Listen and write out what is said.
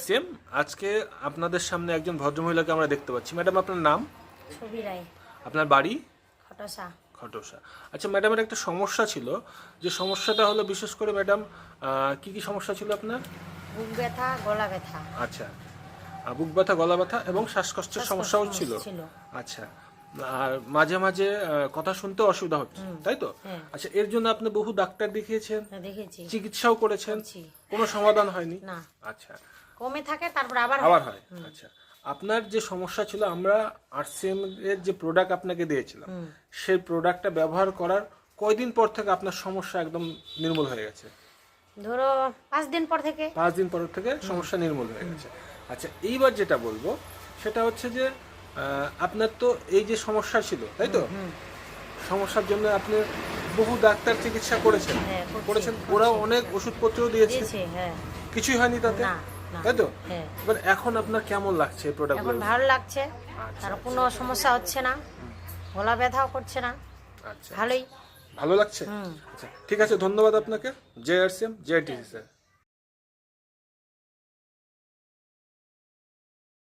Same আজকে আপনাদের সামনে একজন ভদ্রমহিলাকে আমরা দেখতে পাচ্ছি। ম্যাডাম, আপনার নাম? ছবি রায়, আপনার বাড়ি? খটসা। খটসা। আচ্ছা ম্যাডামের একটা সমস্যা ছিল, যে সমস্যাটা হলো বিশেষ করে ম্যাডাম কি কি সমস্যা ছিল আপনার? বুক ব্যথা, গলা ব্যথা। আচ্ছা, বুক ব্যথা, গলা ব্যথা এবং শ্বাসকষ্টের সমস্যাও ছিল। আচ্ছা, আর মাঝে মাঝে কথা শুনতে অসুবিধা হচ্ছে, তাই তো? হ্যাঁ। আচ্ছা, এর জন্য আপনি বহু ডাক্তার দেখিয়েছেন, দেখেছি, চিকিৎসাও করেছেন, করছি। কোনো সমাধান হয়নি? না, আচ্ছা, কমে থাকে তারপর আবার হয়। আচ্ছা, আপনার যে সমস্যা ছিল, আমরা আরসিএম এর যে প্রোডাক্ট আপনাকে দিয়েছিলাম, সেই প্রোডাক্টটা ব্যবহার করার কয়দিন পর থেকে আপনার সমস্যা একদম নির্মূল হয়ে গেছে? ধরো 5 দিন পর থেকে। 5 দিন পর থেকে সমস্যা নির্মূল হয়ে গেছে। আচ্ছা, এইবার যেটা বলবো সেটা হচ্ছে যে আপনার তো এই যে সমস্যা ছিল, তাই তো? সমস্যার জন্য আপনি বহু ডাক্তার চিকিৎসা করেছেন, হ্যাঁ, করেছেন, ওরাও অনেক ওষুধপত্রও দিয়েছে, হ্যাঁ। কিছুই হয়নি তাতে, না, না। তাই তো? হ্যাঁ। এবার এখন আপনার কেমন লাগছে এই এখন প্রোডাক্টগুলো? ভালো লাগছে, আচ্ছা, আর কোনো সমস্যা হচ্ছে না, গলা ব্যথাও করছে না, আচ্ছা, ভালোই। ভালো লাগছে। আচ্ছা, ঠিক আছে, ধন্যবাদ আপনাকে। J RCM, J TC sir.